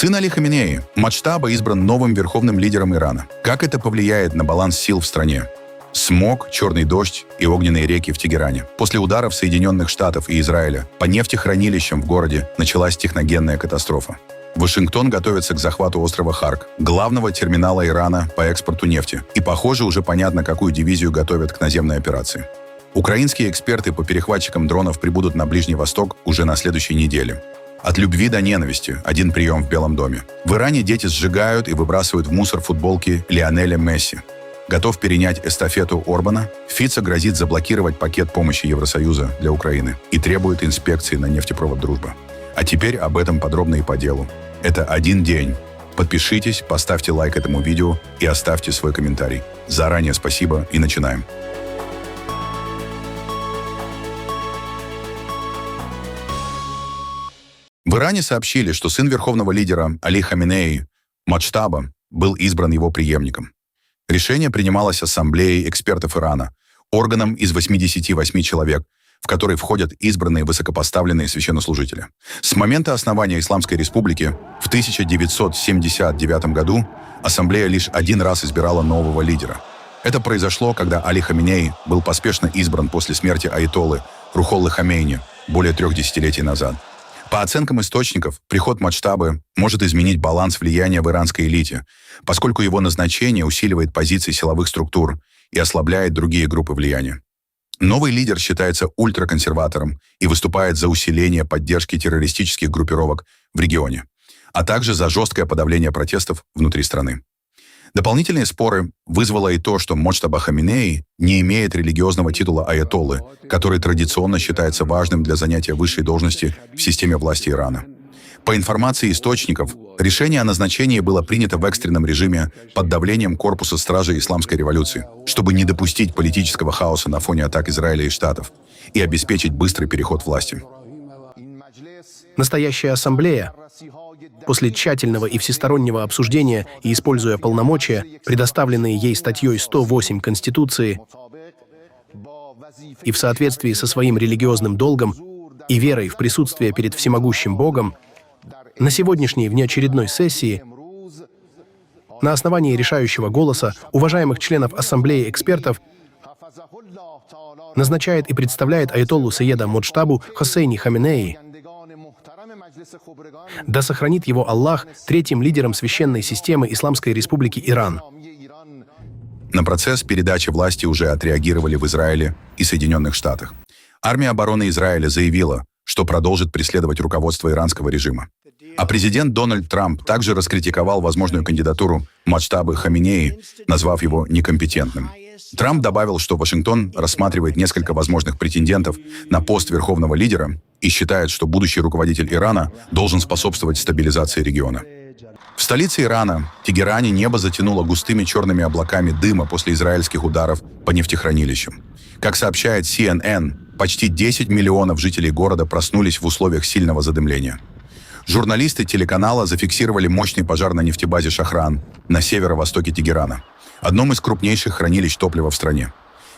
Сын Али Хаменеи, Маджтаба, избран новым верховным лидером Ирана. Как это повлияет на баланс сил в стране? Смог, черный дождь и огненные реки в Тегеране. После ударов Соединенных Штатов и Израиля по нефтехранилищам в городе началась техногенная катастрофа. Вашингтон готовится к захвату острова Харк, главного терминала Ирана по экспорту нефти. И, похоже, уже понятно, какую дивизию готовят к наземной операции. Украинские эксперты по перехватчикам дронов прибудут на Ближний Восток уже на следующей неделе. От любви до ненависти – один прием в Белом доме. В Иране дети сжигают и выбрасывают в мусор футболки Лионеля Месси. Готов перенять эстафету Орбана, Фицо грозит заблокировать пакет помощи Евросоюза для Украины и требует инспекции на нефтепровод «Дружба». А теперь об этом подробно и по делу. Это один день. Подпишитесь, поставьте лайк этому видео и оставьте свой комментарий. Заранее спасибо и начинаем. В Иране сообщили, что сын верховного лидера Али Хаменеи, Маджтаба, был избран его преемником. Решение принималось Ассамблеей экспертов Ирана, органом из 88 человек, в который входят избранные высокопоставленные священнослужители. С момента основания Исламской Республики в 1979 году Ассамблея лишь один раз избирала нового лидера. Это произошло, когда Али Хаменеи был поспешно избран после смерти аятоллы Рухоллы Хомейни более 3 десятилетий назад. По оценкам источников, приход Маджтабы может изменить баланс влияния в иранской элите, поскольку его назначение усиливает позиции силовых структур и ослабляет другие группы влияния. Новый лидер считается ультраконсерватором и выступает за усиление поддержки террористических группировок в регионе, а также за жесткое подавление протестов внутри страны. Дополнительные споры вызвало и то, что Маджтаба Хаменеи не имеет религиозного титула аятоллы, который традиционно считается важным для занятия высшей должности в системе власти Ирана. По информации источников, решение о назначении было принято в экстренном режиме под давлением корпуса стражей Исламской революции, чтобы не допустить политического хаоса на фоне атак Израиля и Штатов и обеспечить быстрый переход власти. Настоящая ассамблея, после тщательного и всестороннего обсуждения и используя полномочия, предоставленные ей статьей 108 Конституции, и в соответствии со своим религиозным долгом и верой в присутствие перед всемогущим Богом, на сегодняшней внеочередной сессии на основании решающего голоса уважаемых членов Ассамблеи экспертов назначает и представляет аятоллу Саеда Маджтабу Хосейни Хаменеи. Да сохранит его Аллах третьим лидером священной системы Исламской Республики Иран. На процесс передачи власти уже отреагировали в Израиле и Соединенных Штатах. Армия обороны Израиля заявила, что продолжит преследовать руководство иранского режима. А президент Дональд Трамп также раскритиковал возможную кандидатуру Маджтабы Хаменеи, назвав его некомпетентным. Трамп добавил, что Вашингтон рассматривает несколько возможных претендентов на пост верховного лидера и считает, что будущий руководитель Ирана должен способствовать стабилизации региона. В столице Ирана, Тегеране, небо затянуло густыми черными облаками дыма после израильских ударов по нефтехранилищам. Как сообщает CNN, почти 10 миллионов жителей города проснулись в условиях сильного задымления. Журналисты телеканала зафиксировали мощный пожар на нефтебазе Шахран на северо-востоке Тегерана, одном из крупнейших хранилищ топлива в стране.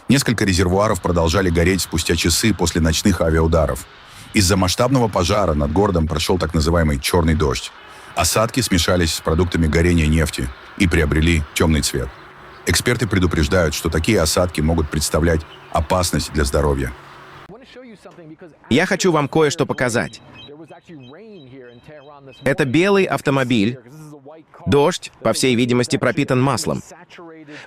Несколько резервуаров продолжали гореть спустя часы после ночных авиаударов. Из-за масштабного пожара над городом прошел так называемый «черный дождь». Осадки смешались с продуктами горения нефти и приобрели темный цвет. Эксперты предупреждают, что такие осадки могут представлять опасность для здоровья. Я хочу вам кое-что показать. Это белый автомобиль. Дождь, по всей видимости, пропитан маслом.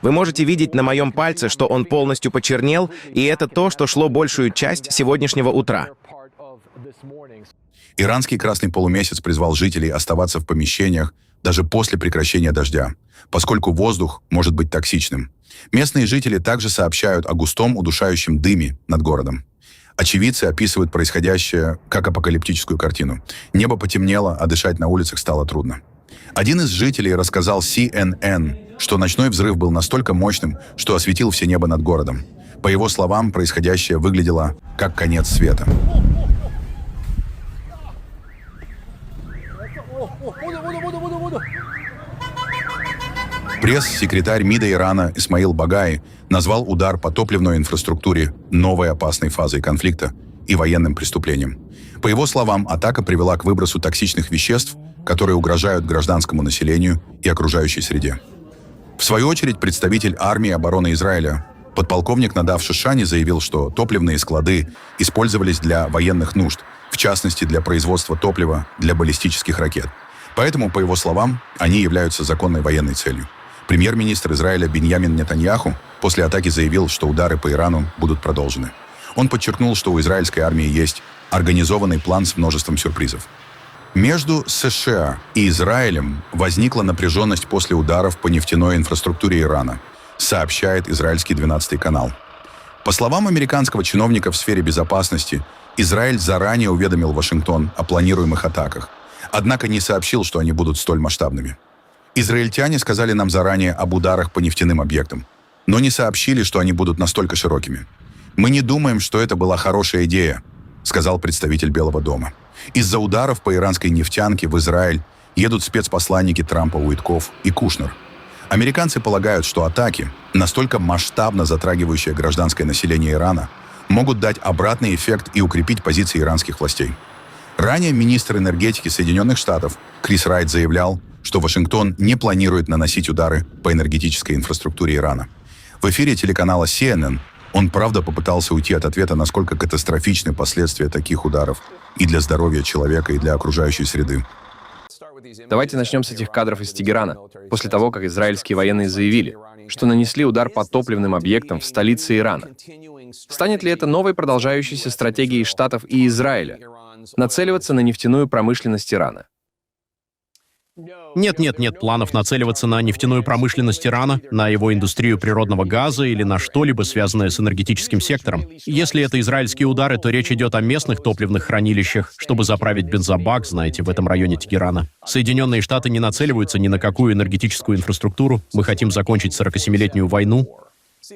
Вы можете видеть на моем пальце, что он полностью почернел, и это то, что шло большую часть сегодняшнего утра. Иранский красный полумесяц призвал жителей оставаться в помещениях даже после прекращения дождя, поскольку воздух может быть токсичным. Местные жители также сообщают о густом удушающем дыме над городом. Очевидцы описывают происходящее как апокалиптическую картину. Небо потемнело, а дышать на улицах стало трудно. Один из жителей рассказал CNN, что ночной взрыв был настолько мощным, что осветил все небо над городом. По его словам, происходящее выглядело как конец света. Пресс-секретарь МИДа Ирана Исмаил Багаи назвал удар по топливной инфраструктуре новой опасной фазой конфликта и военным преступлением. По его словам, атака привела к выбросу токсичных веществ которые угрожают гражданскому населению и окружающей среде. В свою очередь, представитель армии обороны Израиля, подполковник Надав Шишани, заявил, что топливные склады использовались для военных нужд, в частности, для производства топлива для баллистических ракет. Поэтому, по его словам, они являются законной военной целью. Премьер-министр Израиля Биньямин Нетаньяху после атаки заявил, что удары по Ирану будут продолжены. Он подчеркнул, что у израильской армии есть организованный план с множеством сюрпризов. Между США и Израилем возникла напряженность после ударов по нефтяной инфраструктуре Ирана, сообщает израильский 12-й канал. По словам американского чиновника в сфере безопасности, Израиль заранее уведомил Вашингтон о планируемых атаках, однако не сообщил, что они будут столь масштабными. Израильтяне сказали нам заранее об ударах по нефтяным объектам, но не сообщили, что они будут настолько широкими. «Мы не думаем, что это была хорошая идея», — сказал представитель Белого дома. Из-за ударов по иранской нефтянке в Израиль едут спецпосланники Трампа Уитков и Кушнер. Американцы полагают, что атаки, настолько масштабно затрагивающие гражданское население Ирана, могут дать обратный эффект и укрепить позиции иранских властей. Ранее министр энергетики Соединенных Штатов Крис Райт заявлял, что Вашингтон не планирует наносить удары по энергетической инфраструктуре Ирана. В эфире телеканала CNN он, правда, попытался уйти от ответа, насколько катастрофичны последствия таких ударов и для здоровья человека, и для окружающей среды. Давайте начнем с этих кадров из Тегерана, после того, как израильские военные заявили, что нанесли удар по топливным объектам в столице Ирана. Станет ли это новой продолжающейся стратегией Штатов и Израиля нацеливаться на нефтяную промышленность Ирана? Нет планов нацеливаться на нефтяную промышленность Ирана, на его индустрию природного газа или на что-либо, связанное с энергетическим сектором. Если это израильские удары, то речь идет о местных топливных хранилищах, чтобы заправить бензобак, знаете, в этом районе Тегерана. Соединенные Штаты не нацеливаются ни на какую энергетическую инфраструктуру. Мы хотим закончить 47-летнюю войну.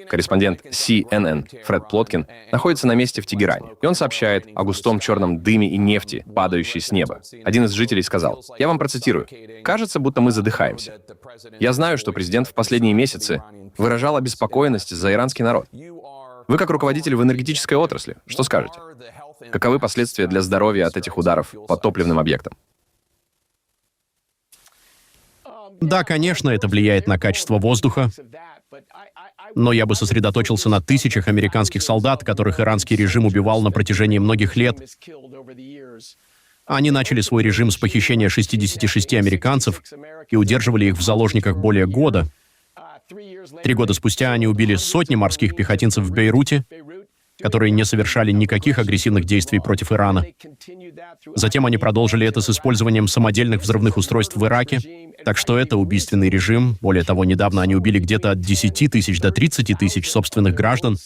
Корреспондент CNN Фред Плоткин находится на месте в Тегеране, и он сообщает о густом черном дыме и нефти, падающей с неба. Один из жителей сказал, я вам процитирую, «Кажется, будто мы задыхаемся. Я знаю, что президент в последние месяцы выражал обеспокоенность за иранский народ. Вы, как руководитель в энергетической отрасли, что скажете? Каковы последствия для здоровья от этих ударов по топливным объектам?» Да, конечно, это влияет на качество воздуха, но я бы сосредоточился на тысячах американских солдат, которых иранский режим убивал на протяжении многих лет. Они начали свой режим с похищения 66 американцев и удерживали их в заложниках более года. 3 года спустя они убили сотни морских пехотинцев в Бейруте, которые не совершали никаких агрессивных действий против Ирана. Затем они продолжили это с использованием самодельных взрывных устройств в Ираке. Так что это убийственный режим. Более того, недавно они убили где-то от 10 тысяч до 30 тысяч собственных граждан,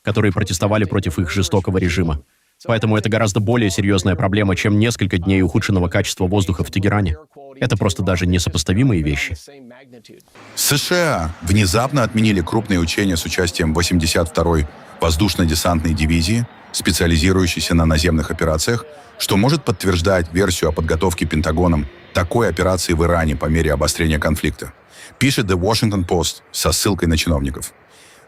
которые протестовали против их жестокого режима. Поэтому это гораздо более серьезная проблема, чем несколько дней ухудшенного качества воздуха в Тегеране. Это просто даже несопоставимые вещи. США внезапно отменили крупные учения с участием 82-й воздушно-десантной дивизии, специализирующейся на наземных операциях, что может подтверждать версию о подготовке Пентагоном такой операции в Иране по мере обострения конфликта, пишет The Washington Post со ссылкой на чиновников.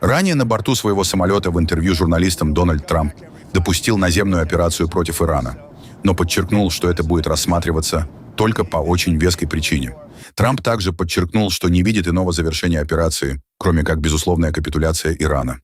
Ранее на борту своего самолета в интервью журналистам Дональд Трамп допустил наземную операцию против Ирана, но подчеркнул, что это будет рассматриваться только по очень веской причине. Трамп также подчеркнул, что не видит иного завершения операции, кроме как безусловная капитуляция Ирана.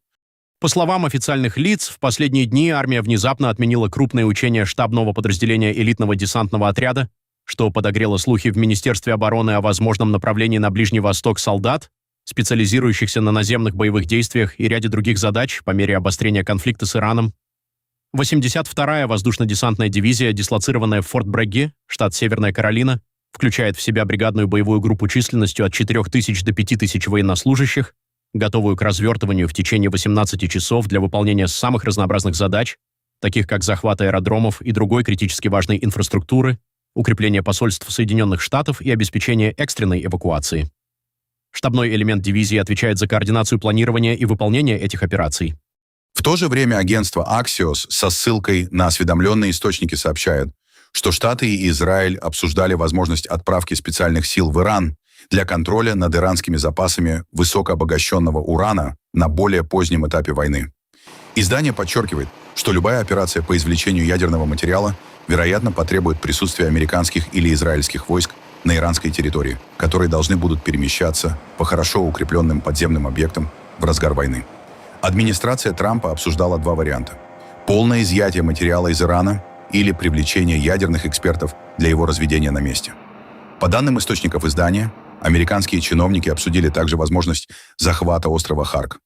По словам официальных лиц, в последние дни армия внезапно отменила крупные учения штабного подразделения элитного десантного отряда, что подогрело слухи в Министерстве обороны о возможном направлении на Ближний Восток солдат, специализирующихся на наземных боевых действиях и ряде других задач по мере обострения конфликта с Ираном. 82-я воздушно-десантная дивизия, дислоцированная в Форт Брэгге, штат Северная Каролина, включает в себя бригадную боевую группу численностью от 4000 до 5000 военнослужащих, готовую к развертыванию в течение 18 часов для выполнения самых разнообразных задач, таких как захват аэродромов и другой критически важной инфраструктуры, укрепление посольств Соединенных Штатов и обеспечение экстренной эвакуации. Штабной элемент дивизии отвечает за координацию планирования и выполнения этих операций. В то же время агентство Axios со ссылкой на осведомленные источники сообщает, что Штаты и Израиль обсуждали возможность отправки специальных сил в Иран для контроля над иранскими запасами высокообогащенного урана на более позднем этапе войны. Издание подчеркивает, что любая операция по извлечению ядерного материала вероятно, потребует присутствия американских или израильских войск на иранской территории, которые должны будут перемещаться по хорошо укрепленным подземным объектам в разгар войны. Администрация Трампа обсуждала два варианта: полное изъятие материала из Ирана или привлечение ядерных экспертов для его разведения на месте. По данным источников издания, американские чиновники обсудили также возможность захвата острова Харк,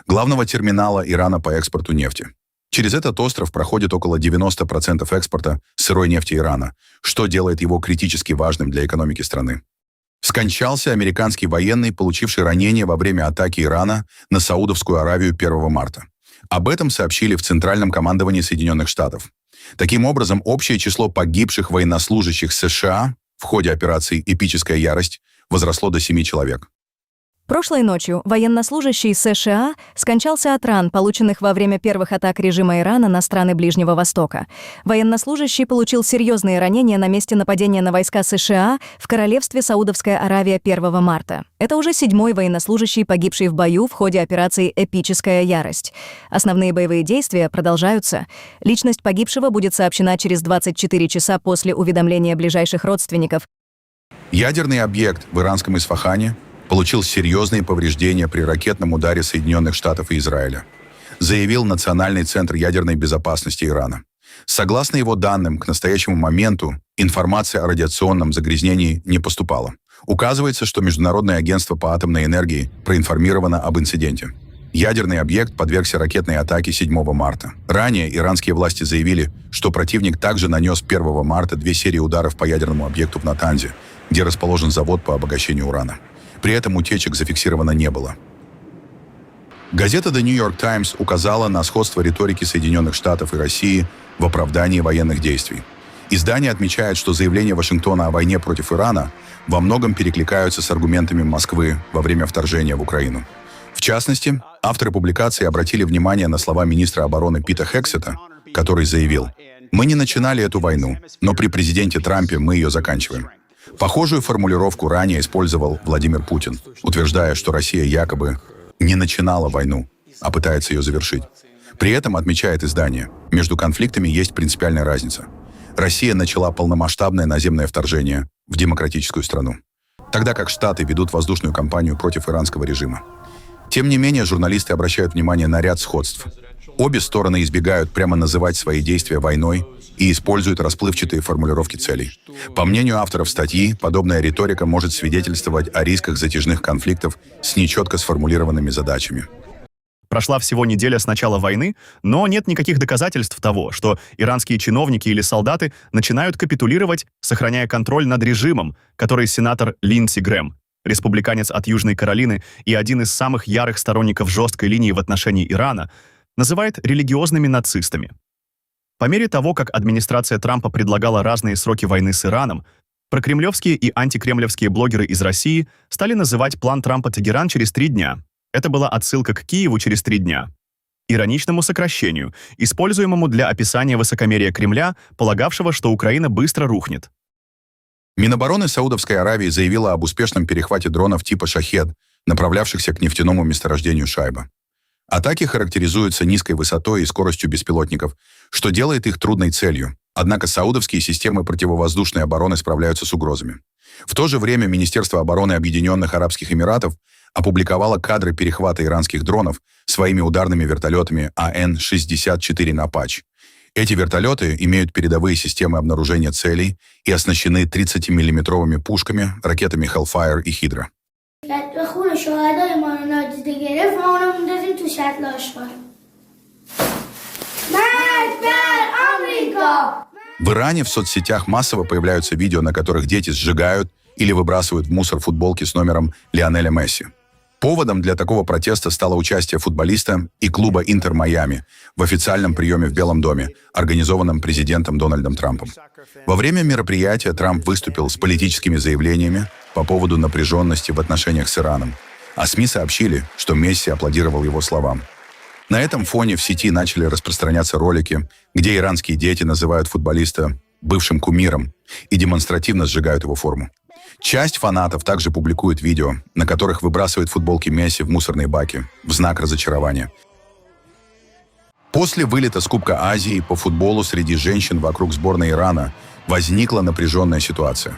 главного терминала Ирана по экспорту нефти. Через этот остров проходит около 90% экспорта сырой нефти Ирана, что делает его критически важным для экономики страны. Скончался американский военный, получивший ранение во время атаки Ирана на Саудовскую Аравию 1 марта. Об этом сообщили в Центральном командовании Соединенных Штатов. Таким образом, общее число погибших военнослужащих США в ходе операции «Эпическая ярость» возросло до 7 человек. Прошлой ночью военнослужащий США скончался от ран, полученных во время первых атак режима Ирана на страны Ближнего Востока. Военнослужащий получил серьезные ранения на месте нападения на войска США в королевстве Саудовская Аравия 1 марта. Это уже 7-й военнослужащий, погибший в бою в ходе операции «Эпическая ярость». Основные боевые действия продолжаются. Личность погибшего будет сообщена через 24 часа после уведомления ближайших родственников. Ядерный объект в иранском Исфахане получил серьезные повреждения при ракетном ударе Соединенных Штатов и Израиля, заявил Национальный центр ядерной безопасности Ирана. Согласно его данным, к настоящему моменту информация о радиационном загрязнении не поступала. Указывается, что Международное агентство по атомной энергии проинформировано об инциденте. Ядерный объект подвергся ракетной атаке 7 марта. Ранее иранские власти заявили, что противник также нанес 1 марта 2 серии ударов по ядерному объекту в Натанзе, где расположен завод по обогащению урана. При этом утечек зафиксировано не было. Газета The New York Times указала на сходство риторики Соединенных Штатов и России в оправдании военных действий. Издание отмечает, что заявления Вашингтона о войне против Ирана во многом перекликаются с аргументами Москвы во время вторжения в Украину. В частности, авторы публикации обратили внимание на слова министра обороны Пита Хексета, который заявил: «Мы не начинали эту войну, но при президенте Трампе мы ее заканчиваем». Похожую формулировку ранее использовал Владимир Путин, утверждая, что Россия якобы не начинала войну, а пытается ее завершить. При этом, отмечает издание, между конфликтами есть принципиальная разница. Россия начала полномасштабное наземное вторжение в демократическую страну, тогда как Штаты ведут воздушную кампанию против иранского режима. Тем не менее, журналисты обращают внимание на ряд сходств. Обе стороны избегают прямо называть свои действия войной и используют расплывчатые формулировки целей. По мнению авторов статьи, подобная риторика может свидетельствовать о рисках затяжных конфликтов с нечетко сформулированными задачами. Прошла всего неделя с начала войны, но нет никаких доказательств того, что иранские чиновники или солдаты начинают капитулировать, сохраняя контроль над режимом, который сенатор Линдси Грэм, республиканец от Южной Каролины и один из самых ярых сторонников жесткой линии в отношении Ирана, называет религиозными нацистами. По мере того, как администрация Трампа предлагала разные сроки войны с Ираном, прокремлевские и антикремлевские блогеры из России стали называть план Трампа «Тегеран через 3 дня». Это была отсылка к Киеву через 3 дня. Ироничному сокращению, используемому для описания высокомерия Кремля, полагавшего, что Украина быстро рухнет. Минобороны Саудовской Аравии заявила об успешном перехвате дронов типа «Шахед», направлявшихся к нефтяному месторождению Шайба. Атаки характеризуются низкой высотой и скоростью беспилотников, что делает их трудной целью. Однако саудовские системы противовоздушной обороны справляются с угрозами. В то же время Министерство обороны Объединенных Арабских Эмиратов опубликовало кадры перехвата иранских дронов своими ударными вертолетами АН-64 «Апач». Эти вертолеты имеют передовые системы обнаружения целей и оснащены 30-миллиметровыми пушками, ракетами Hellfire и Hydra. В Иране в соцсетях массово появляются видео, на которых дети сжигают или выбрасывают в мусор футболки с номером Лионеля Месси. Поводом для такого протеста стало участие футболиста и клуба «Интер Майами» в официальном приеме в Белом доме, организованном президентом Дональдом Трампом. Во время мероприятия Трамп выступил с политическими заявлениями по поводу напряженности в отношениях с Ираном, а СМИ сообщили, что Месси аплодировал его словам. На этом фоне в сети начали распространяться ролики, где иранские дети называют футболиста бывшим кумиром и демонстративно сжигают его форму. Часть фанатов также публикует видео, на которых выбрасывают футболки Месси в мусорные баки в знак разочарования. После вылета с Кубка Азии по футболу среди женщин вокруг сборной Ирана возникла напряженная ситуация.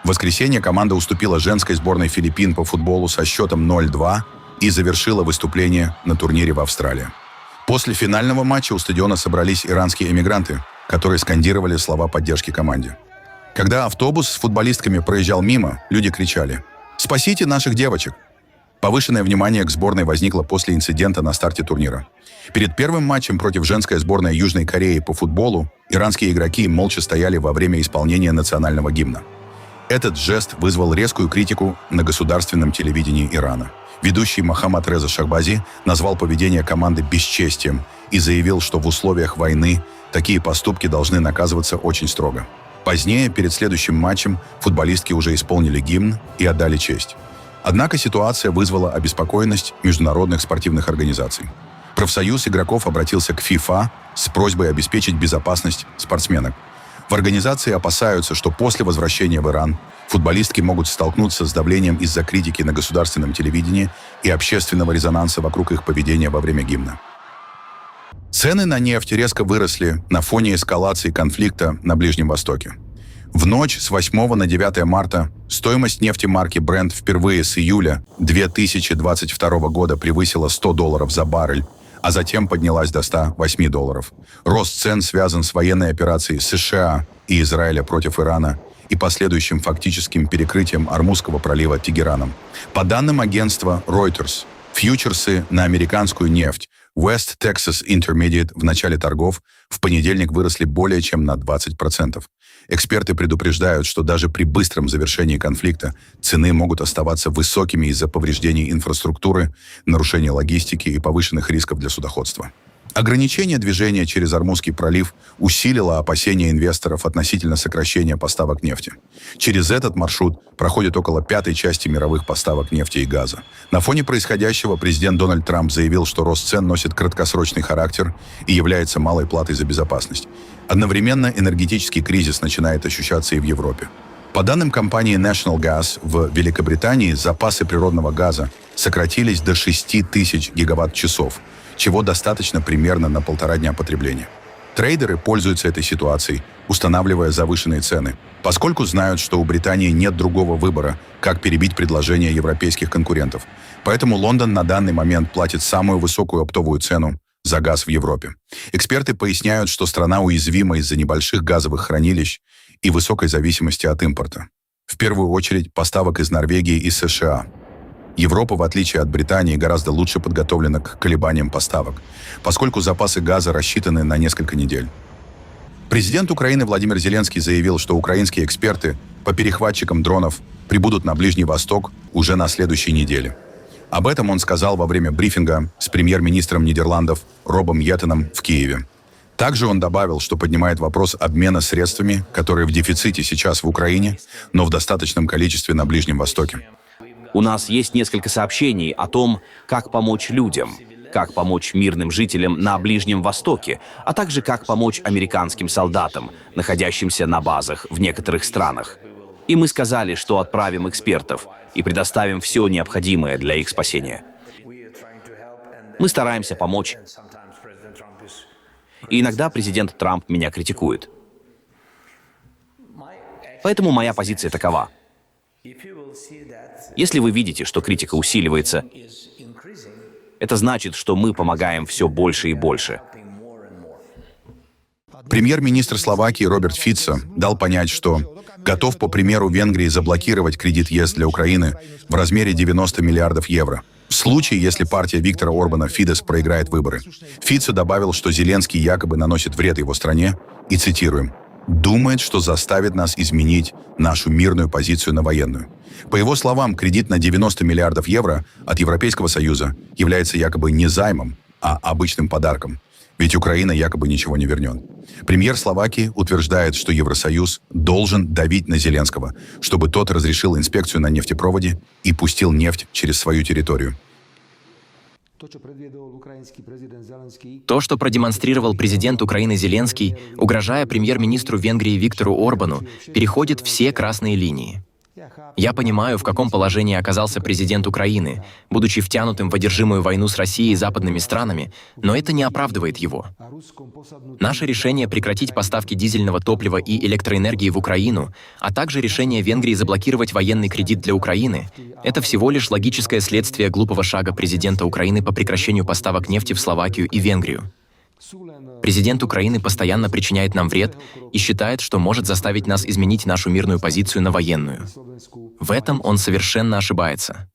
В воскресенье команда уступила женской сборной Филиппин по футболу со счетом 0-2 и завершила выступление на турнире в Австралии. После финального матча у стадиона собрались иранские эмигранты, которые скандировали слова поддержки команде. Когда автобус с футболистками проезжал мимо, люди кричали: «Спасите наших девочек!». Повышенное внимание к сборной возникло после инцидента на старте турнира. Перед первым матчем против женской сборной Южной Кореи по футболу иранские игроки молча стояли во время исполнения национального гимна. Этот жест вызвал резкую критику на государственном телевидении Ирана. Ведущий Мохаммад Реза Шахбази назвал поведение команды бесчестием и заявил, что в условиях войны такие поступки должны наказываться очень строго. Позднее, перед следующим матчем, футболистки уже исполнили гимн и отдали честь. Однако ситуация вызвала обеспокоенность международных спортивных организаций. Профсоюз игроков обратился к ФИФА с просьбой обеспечить безопасность спортсменок. В организации опасаются, что после возвращения в Иран футболистки могут столкнуться с давлением из-за критики на государственном телевидении и общественного резонанса вокруг их поведения во время гимна. Цены на нефть резко выросли на фоне эскалации конфликта на Ближнем Востоке. В ночь с 8 на 9 марта стоимость нефти марки Brent впервые с июля 2022 года превысила $100 за баррель, а затем поднялась до $108. Рост цен связан с военной операцией США и Израиля против Ирана и последующим фактическим перекрытием Ормузского пролива Тегераном. По данным агентства Reuters, фьючерсы на американскую нефть West Texas Intermediate в начале торгов в понедельник выросли более чем на 20%. Эксперты предупреждают, что даже при быстром завершении конфликта цены могут оставаться высокими из-за повреждений инфраструктуры, нарушения логистики и повышенных рисков для судоходства. Ограничение движения через Ормузский пролив усилило опасения инвесторов относительно сокращения поставок нефти. Через этот маршрут проходит около 1/5 части мировых поставок нефти и газа. На фоне происходящего президент Дональд Трамп заявил, что рост цен носит краткосрочный характер и является малой платой за безопасность. Одновременно энергетический кризис начинает ощущаться и в Европе. По данным компании National Gas, в Великобритании запасы природного газа сократились до 6000 гигаватт-часов, чего достаточно примерно на 1,5 дня потребления. Трейдеры пользуются этой ситуацией, устанавливая завышенные цены, поскольку знают, что у Британии нет другого выбора, как перебить предложения европейских конкурентов. Поэтому Лондон на данный момент платит самую высокую оптовую цену за газ в Европе. Эксперты поясняют, что страна уязвима из-за небольших газовых хранилищ и высокой зависимости от импорта. В первую очередь поставок из Норвегии и США. Европа, в отличие от Британии, гораздо лучше подготовлена к колебаниям поставок, поскольку запасы газа рассчитаны на несколько недель. Президент Украины Владимир Зеленский заявил, что украинские эксперты по перехватчикам дронов прибудут на Ближний Восток уже на следующей неделе. Об этом он сказал во время брифинга с премьер-министром Нидерландов Робом Йеттеном в Киеве. Также он добавил, что поднимает вопрос обмена средствами, которые в дефиците сейчас в Украине, но в достаточном количестве на Ближнем Востоке. У нас есть несколько сообщений о том, как помочь людям, как помочь мирным жителям на Ближнем Востоке, а также как помочь американским солдатам, находящимся на базах в некоторых странах. И мы сказали, что отправим экспертов и предоставим все необходимое для их спасения. Мы стараемся помочь. И иногда президент Трамп меня критикует. Поэтому моя позиция такова. Если вы видите, что критика усиливается, это значит, что мы помогаем все больше и больше. Премьер-министр Словакии Роберт Фицо дал понять, что готов, по примеру Венгрии, заблокировать кредит ЕС для Украины в размере 90 миллиардов евро. В случае, если партия Виктора Орбана Фидес проиграет выборы. Фицо добавил, что Зеленский якобы наносит вред его стране, и, цитируем, «думает, что заставит нас изменить нашу мирную позицию на военную». По его словам, кредит на 90 миллиардов евро от Европейского Союза является якобы не займом, а обычным подарком. Ведь Украина якобы ничего не вернет. Премьер Словакии утверждает, что Евросоюз должен давить на Зеленского, чтобы тот разрешил инспекцию на нефтепроводе и пустил нефть через свою территорию. То, что продемонстрировал президент Украины Зеленский, угрожая премьер-министру Венгрии Виктору Орбану, переходит все красные линии. Я понимаю, в каком положении оказался президент Украины, будучи втянутым в одержимую войну с Россией и западными странами, но это не оправдывает его. Наше решение прекратить поставки дизельного топлива и электроэнергии в Украину, а также решение Венгрии заблокировать военный кредит для Украины — это всего лишь логическое следствие глупого шага президента Украины по прекращению поставок нефти в Словакию и Венгрию. Президент Украины постоянно причиняет нам вред и считает, что может заставить нас изменить нашу мирную позицию на военную. В этом он совершенно ошибается.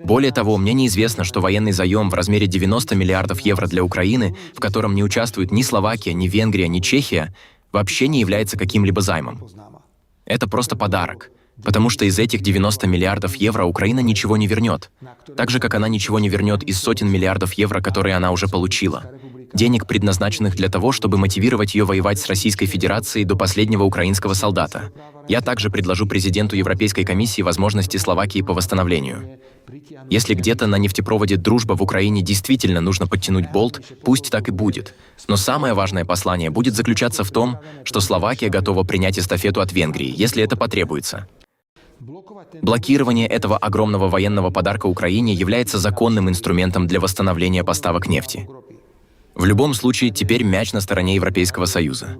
Более того, мне неизвестно, что военный заем в размере 90 миллиардов евро для Украины, в котором не участвуют ни Словакия, ни Венгрия, ни Чехия, вообще не является каким-либо займом. Это просто подарок, потому что из этих 90 миллиардов евро Украина ничего не вернет, так же, как она ничего не вернет из сотен миллиардов евро, которые она уже получила. Денег, предназначенных для того, чтобы мотивировать ее воевать с Российской Федерацией до последнего украинского солдата. Я также предложу президенту Европейской комиссии возможности Словакии по восстановлению. Если где-то на нефтепроводе «Дружба» в Украине действительно нужно подтянуть болт, пусть так и будет. Но самое важное послание будет заключаться в том, что Словакия готова принять эстафету от Венгрии, если это потребуется. Блокирование этого огромного военного подарка Украине является законным инструментом для восстановления поставок нефти. В любом случае, теперь мяч на стороне Европейского Союза.